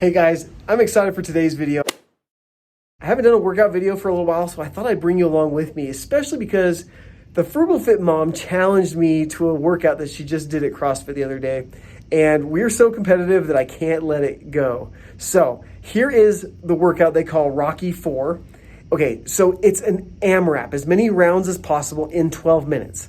Hey guys, I'm excited for today's video. I haven't done a workout video for a little while, so I thought I'd bring you along with me, especially because the Frugal Fit mom challenged me to a workout that she just did at CrossFit the other day. And we're so competitive that I can't let it go. So here is the workout they call Rocky 4. Okay, so it's an AMRAP, as many rounds as possible in 12 minutes.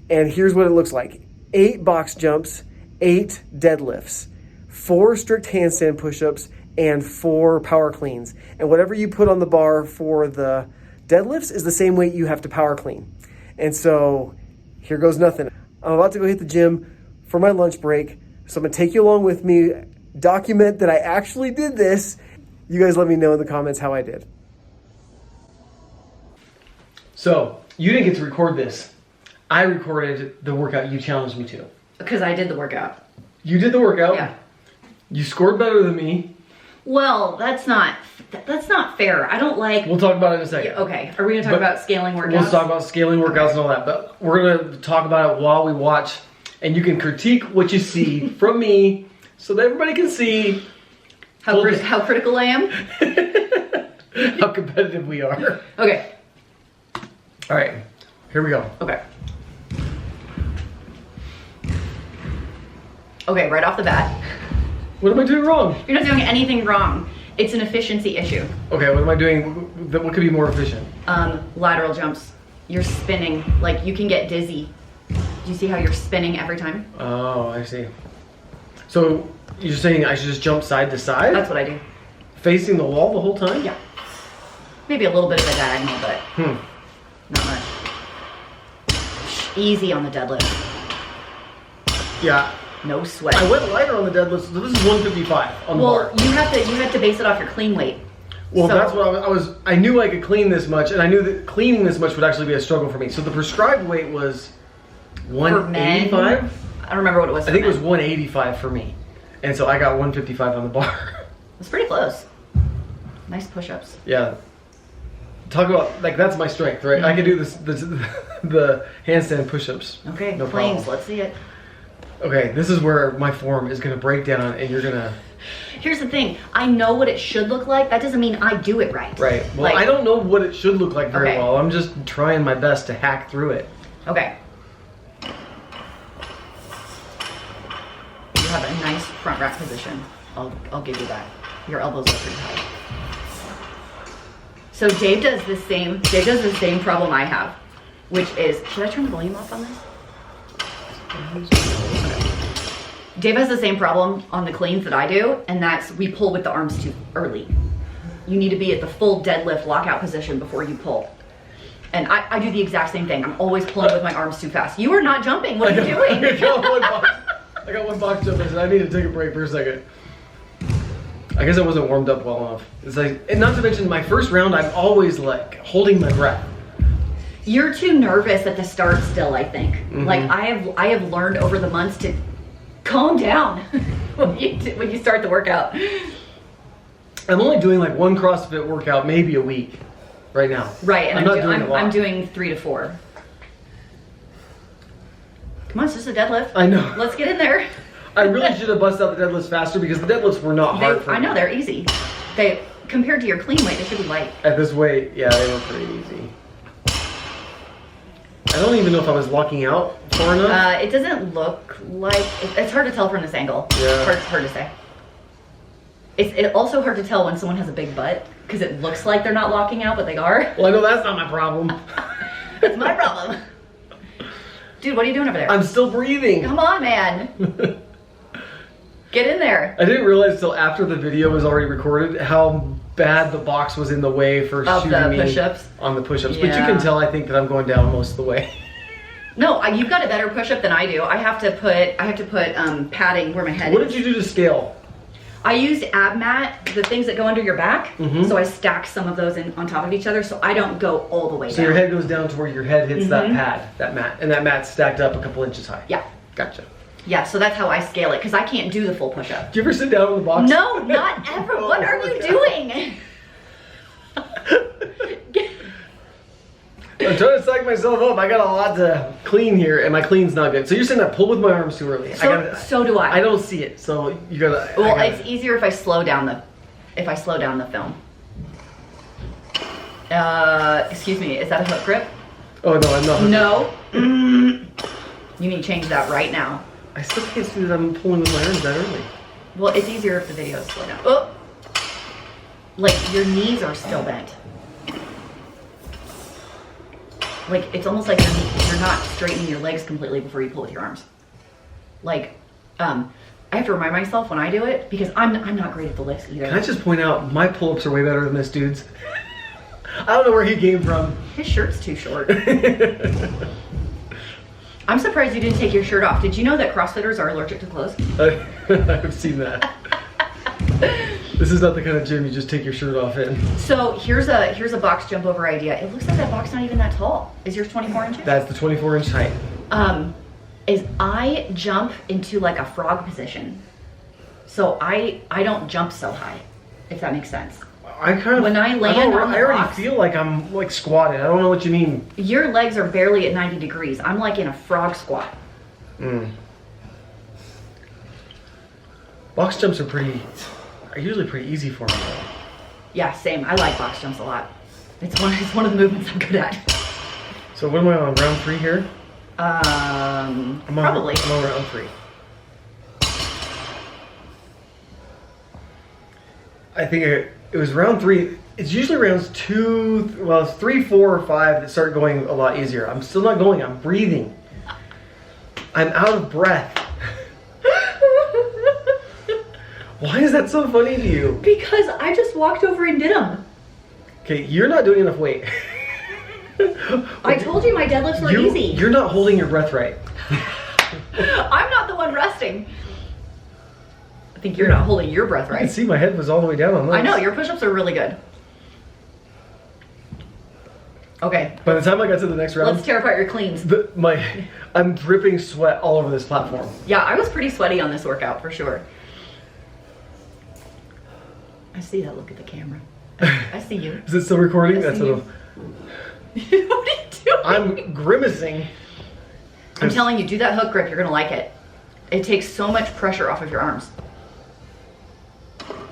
And here's what it looks like. 8 box jumps, 8 deadlifts, 4 strict handstand push-ups, and 4 power cleans. And whatever you put on the bar for the deadlifts is the same weight you have to power clean. And so here goes nothing. I'm about to go hit the gym for my lunch break. So I'm gonna take you along with me, document that I actually did this. You guys let me know in the comments how I did. So you didn't get to record this. I recorded the workout you challenged me to. Because I did the workout. You did the workout. Yeah. You scored better than me. Well, that's not fair. I don't like... We'll talk about it in a second. Yeah, okay. Are we going to talk about scaling workouts? We'll talk about scaling workouts and all that, but we're going to talk about it while we watch, and you can critique what you see from me so that everybody can see how critical I am. How competitive we are. Okay. All right, here we go. Okay. Okay, right off the bat. What am I doing wrong? You're not doing anything wrong. It's an efficiency issue. Okay, what am I doing? What could be more efficient? Lateral jumps. You're spinning. Like, you can get dizzy. Do you see how you're spinning every time? Oh, I see. So you're saying I should just jump side to side? That's what I do. Facing the wall the whole time? Yeah. Maybe a little bit of a diagonal, but not much. Easy on the deadlift. Yeah. No sweat. I went lighter on the deadlift, so this is 155 on the bar. Well, you have to base it off your clean weight. Well, so, that's what I knew I could clean this much, and I knew that cleaning this much would actually be a struggle for me. So the prescribed weight was 185? I don't remember what it was. I think it was 185 for me. And so I got 155 on the bar. It's pretty close. Nice push-ups. Yeah. Talk about, like, that's my strength, right? I can do the handstand push-ups. Okay, no planes, problem. let's see it. Okay, this is where my form is going to break down, and you're going to... Here's the thing. I know what it should look like. That doesn't mean I do it right. Right. Well, like, I don't know what it should look like very okay. well. I'm just trying my best to hack through it. Okay. You have a nice front rack position. I'll give you that. Your elbows are pretty high. So Dave does the same problem I have, which is, should I turn the volume off on this? Dave has the same problem on the cleans that I do, and that's we pull with the arms too early. You need to be at the full deadlift lockout position before you pull. And I do the exact same thing. I'm always pulling with my arms too fast. You are not jumping. What are you doing? I got one box jump and I need to take a break for a second. I guess I wasn't warmed up well enough. It's like, and not to mention my first round, I'm always like holding my breath. You're too nervous at the start still, I think. Like I have learned over the months to calm down when you start the workout. I'm only doing like one CrossFit workout maybe a week right now. Right, and I'm doing doing 3 to 4. Come on, it's just a deadlift. I know. Let's get in there. I really should have busted out the deadlifts faster because the deadlifts were not hard for me. I know, they're easy. They, compared to your clean weight, they should be light. At this weight, yeah, they were pretty easy. I don't even know if I was locking out far enough. It doesn't look like, it's hard to tell from this angle. Yeah. It's hard to say. It's also hard to tell when someone has a big butt because it looks like they're not locking out, but they are. Well, I know that's not my problem. It's my problem. Dude, what are you doing over there? I'm still breathing. Come on, man. Get in there. I didn't realize till after the video was already recorded how bad the box was in the way for shooting me push-ups. On the push-ups. Yeah. But you can tell, I think, that I'm going down most of the way. No, you've got a better push-up than I do. I have to put padding where my head is. What did you do to scale? I used AMRAP, the things that go under your back. So I stack some of those on top of each other so I don't go all the way down. So your head goes down to where your head hits that pad, that mat, and that mat's stacked up a couple inches high. Yeah. Gotcha. Yeah, so that's how I scale it because I can't do the full push-up. Do you ever sit down on the box? No, not ever. What are you doing? I'm trying to psych myself up. I got a lot to clean here, and my clean's not good. So you're saying I pull with my arms too early? So do I. I don't see it, so you gotta. Well, it's easier if I slow down the film. Excuse me, is that a hook grip? Oh no, I'm not. No. You need to change that right now. I still can't see that I'm pulling with my arms that early. Well, it's easier if the video is slow down. Oh! Like, your knees are still bent. Like, it's almost like you're not straightening your legs completely before you pull with your arms. Like, I have to remind myself when I do it, because I'm not great at the lifts either. Can I just point out, my pull-ups are way better than this dude's. I don't know where he came from. His shirt's too short. I'm surprised you didn't take your shirt off. Did you know that CrossFitters are allergic to clothes? I've seen that. This is not the kind of gym you just take your shirt off in. So here's a box jump over idea. It looks like that box not even that tall. Is yours 24 inches? That's the 24-inch height. Is I jump into like a frog position. So I don't jump so high, if that makes sense. I kind of, when I land on the I already box, feel like I'm like squatted. I don't know what you mean. Your legs are barely at 90 degrees. I'm like in a frog squat. Box jumps are usually pretty easy for me. Yeah, same. I like box jumps a lot. It's one of the movements I'm good at. So what am I on, round 3 here? Probably. I'm on round 3. I think it was round 3. It's usually rounds 2, well, it's 3, 4, or 5 that start going a lot easier. I'm still not going. I'm breathing. I'm out of breath. Why is that so funny to you? Because I just walked over and did them. Okay, you're not doing enough weight. I told you my deadlifts were easy. You're not holding your breath right. I'm not the one resting. I think you're not holding your breath right. I can see my head was all the way down on those. I know, your push-ups are really good. Okay. By the time I got to the next round, let's tear apart your cleans. I'm dripping sweat all over this platform. Yeah, I was pretty sweaty on this workout for sure. I see that look at the camera. I see you. Is it still recording? That's what are you doing? I'm grimacing. I'm telling you, do that hook grip. You're gonna like it. It takes so much pressure off of your arms.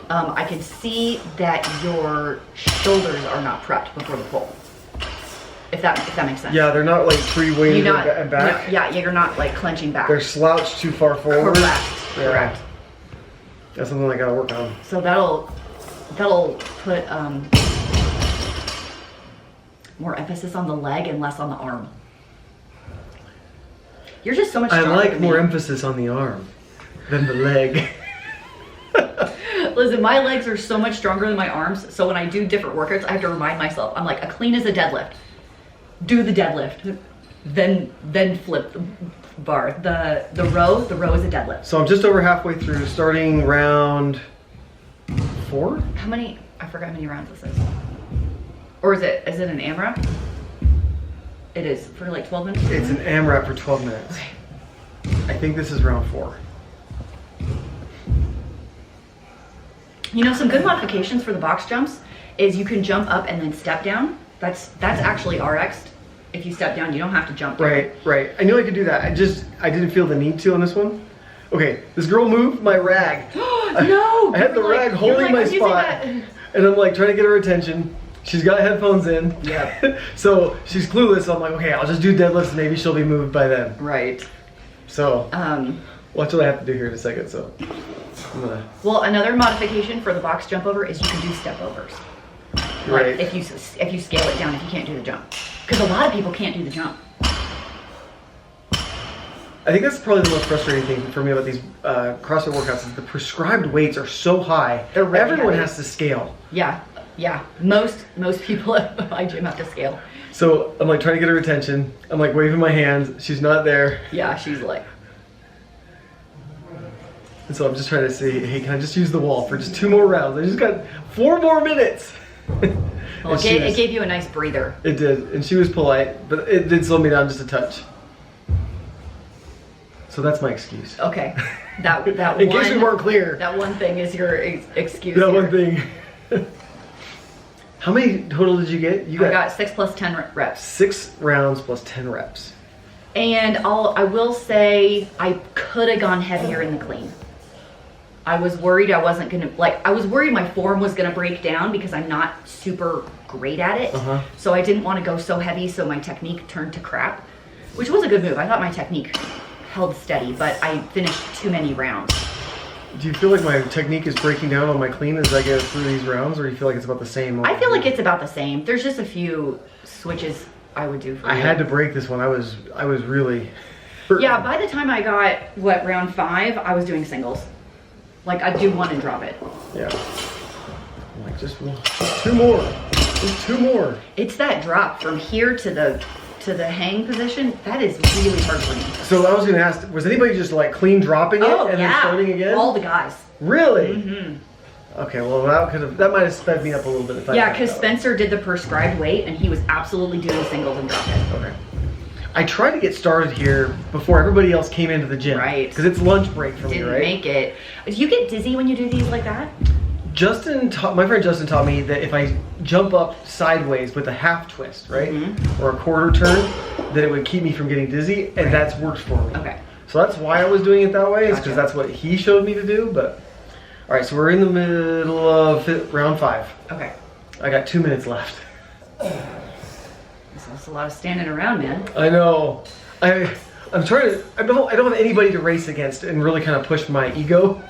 I can see that your shoulders are not prepped before the pull. If that makes sense. Yeah, they're not like free-weighted and back. No, yeah, you're not like clenching back. They're slouched too far forward. Correct. Yeah. Correct. That's something I gotta work on. So that'll put more emphasis on the leg and less on the arm. You're just so much stronger I like than more me. emphasis on the arm than the leg. Listen, my legs are so much stronger than my arms, so when I do different workouts, I have to remind myself, I'm like, a clean is a deadlift. Do the deadlift, then flip the bar. The row is a deadlift. So I'm just over halfway through, starting round 4? How many, I forgot how many rounds this is. Or is it an AMRAP? It is, for like 12 minutes? It's an AMRAP for 12 minutes. Okay. I think this is round 4. You know, some good modifications for the box jumps is you can jump up and then step down. That's actually RX'd. If you step down, you don't have to jump down. Right. I knew I could do that. I didn't feel the need to on this one. Okay, this girl moved my rag. No! I had the rag holding my spot, and I'm like trying to get her attention. She's got headphones in. Yeah. So she's clueless. So I'm like, okay, I'll just do deadlifts. Maybe she'll be moved by then. Right. So watch what I have to do here in a second. So I'm gonna. Well, another modification for the box jump over is you can do step overs. Right. Like if you scale it down if you can't do the jump, because a lot of people can't do the jump. I think that's probably the most frustrating thing for me about these CrossFit workouts is the prescribed weights are so high. They're really Everyone heavy. has to scale. Yeah. Most people at my gym have to scale. So I'm like trying to get her attention. I'm like waving my hands. She's not there. Yeah, she's like. And so I'm just trying to say, hey, can I just use the wall for just 2 more rounds? I just got 4 more minutes. Well, it gave you a nice breather. It did, and she was polite, but it did slow me down just a touch. So that's my excuse. Okay, that In case we weren't clear. That one thing is your excuse. That here. one thing. How many total did you get? I got 6 plus 10 reps. 6 rounds plus 10 reps. And I will say I could have gone heavier in the clean. I was worried I wasn't gonna, I was worried my form was gonna break down because I'm not super great at it. So I didn't want to go so heavy so my technique turned to crap, which was a good move. I thought my technique held steady, but I finished too many rounds. Do you feel like my technique is breaking down on my clean as I get through these rounds, or do you feel like it's about the same? I feel like it's about the same. There's just a few switches I would do for I had to break this one. I was really hurt. Yeah, by the time I got, what, round 5, I was doing singles. Like, I'd do one and drop it. Yeah. I'm like, just 2 more. Just 2 more. It's that drop from here to the hang position. That is really hard for me. So I was going to ask, was anybody just like clean dropping it and then starting again? All the guys. Really? Okay, well that might have sped me up a little bit. If yeah, because Spencer did the prescribed weight and he was absolutely doing singles and dropping. Okay. I tried to get started here before everybody else came into the gym. Right. Because it's lunch break for me, right? Didn't make it. Do you get dizzy when you do these like that? My friend Justin taught me that if I jump up sideways with a half twist, right? Or a quarter turn, that it would keep me from getting dizzy, and that's worked for me. Okay. So that's why I was doing it that way, is because that's what he showed me to do, but... All right, so we're in the middle of round 5. Okay. I got 2 minutes left. That's a lot of standing around, man. I know. I'm trying to. I don't have anybody to race against and really kind of push my ego.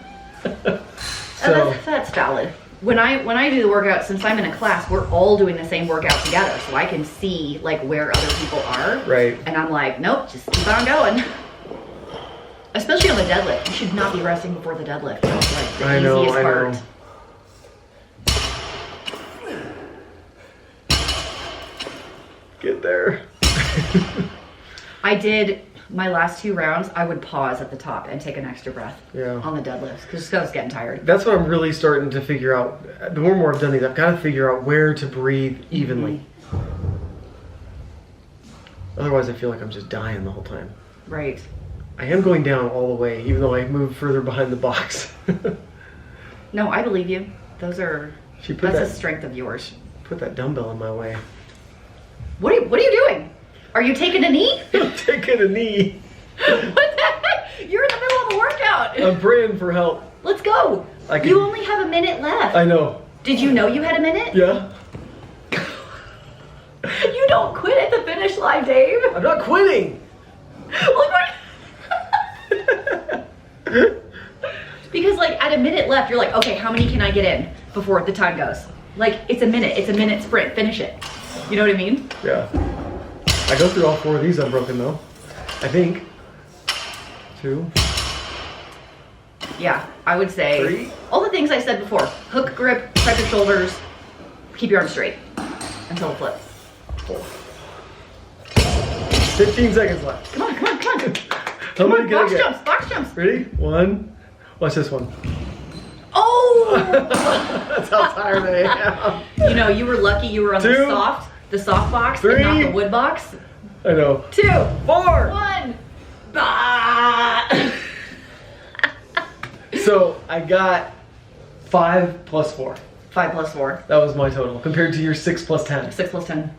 That's valid. When I do the workout, since I'm in a class, we're all doing the same workout together, so I can see like where other people are. Right. And I'm like, nope, just keep on going. Especially on the deadlift, you should not be resting before the deadlift. That's like the easiest part. Get there. I did my last 2 rounds. I would pause at the top and take an extra breath on the deadlifts because I was getting tired. That's what I'm really starting to figure out. The more and more I've done these, I've got to figure out where to breathe evenly. Otherwise, I feel like I'm just dying the whole time. Right. I am going down all the way, even though I moved further behind the box. No, I believe you. That's a strength of yours. Put that dumbbell in my way. What are you doing? Are you taking a knee? I'm taking a knee. What the heck? You're in the middle of a workout. I'm praying for help. Let's go. You only have a minute left. I know. Did you know you had a minute? Yeah. You don't quit at the finish line, Dave. I'm not quitting. Look what... Because like at a minute left, you're like, okay, how many can I get in before the time goes? Like it's a minute sprint, finish it. You know what I mean? Yeah. I go through all 4 of these unbroken though. I think. 2. Yeah, I would say 3. all the things I said before. Hook grip, press your shoulders, keep your arms straight until it flips. 4. 15 seconds left. Come on. How many can I get? Box jumps. Ready? 1. Watch this one. Oh! That's how tired I am. You know, you were lucky you were on 2, the soft box 3, and not the wood box. I know. 2, 4. 1. Bah! So I got 5 plus 4. 5 plus 4. That was my total compared to your 6 plus 10. 6 plus 10.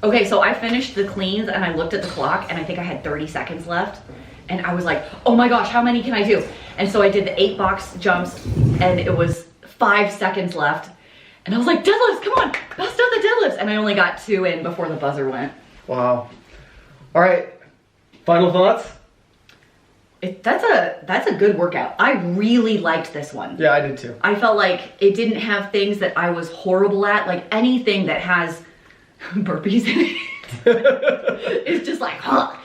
Okay, so I finished the cleans and I looked at the clock and I think I had 30 seconds left. And I was like, oh my gosh, how many can I do? And so I did the 8 box jumps and it was 5 seconds left. And I was like, deadlifts, come on, bust out the deadlifts. And I only got 2 in before the buzzer went. Wow. All right, final thoughts? That's a good workout. I really liked this one. Yeah, I did too. I felt like it didn't have things that I was horrible at. Like anything that has burpees in it. It's just like, huh.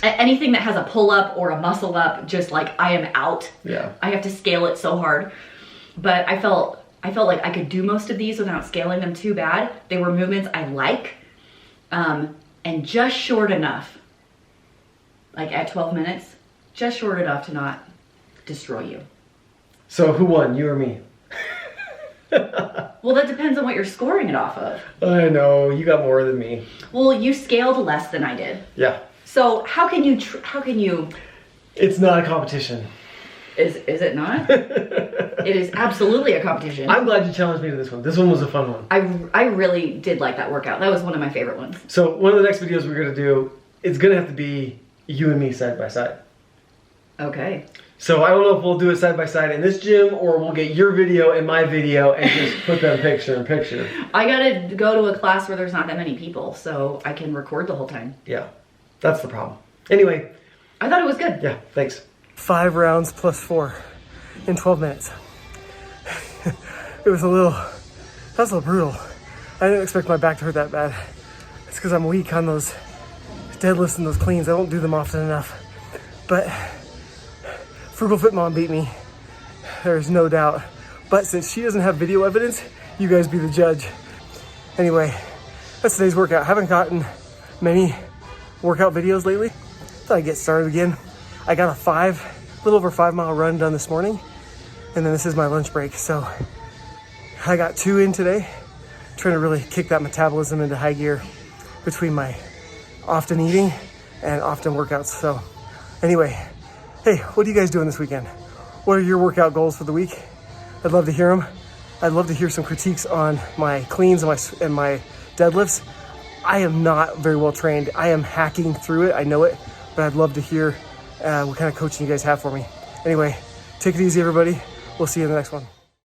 Anything that has a pull up or a muscle up, just like I am out. Yeah. I have to scale it so hard. But I felt like I could do most of these without scaling them too bad. They were movements I like, and just short enough, like at 12 minutes, just short enough to not destroy you. So who won, you or me? Well, that depends on what you're scoring it off of. I know, you got more than me. Well, you scaled less than I did. Yeah. So how can you? It's not a competition. Is it not? It is absolutely a competition. I'm glad you challenged me to this one. This one was a fun one. I really did like that workout. That was one of my favorite ones. So one of the next videos we're gonna do, it's gonna have to be you and me side by side. Okay. So I don't know if we'll do it side by side in this gym or we'll get your video and my video and just put them picture in picture. I gotta go to a class where there's not that many people, so I can record the whole time. Yeah, that's the problem. Anyway. I thought it was good. Yeah, thanks. 5 rounds plus 4 in 12 minutes. It was that was a little brutal. I didn't expect my back to hurt that bad. It's because I'm weak on those deadlifts and those cleans. I don't do them often enough. But Frugal Fit Mom beat me. There's no doubt. But since she doesn't have video evidence, you guys be the judge. Anyway, that's today's workout. I haven't gotten many workout videos lately. Thought I'd get started again. I got a little over 5 mile run done this morning. And then this is my lunch break. So I got 2 in today. Trying to really kick that metabolism into high gear between my often eating and often workouts. So anyway, hey, what are you guys doing this weekend? What are your workout goals for the week? I'd love to hear them. I'd love to hear some critiques on my cleans and my deadlifts. I am not very well trained. I am hacking through it. I know it, but I'd love to hear what kind of coaching you guys have for me. Anyway, take it easy, everybody. We'll see you in the next one.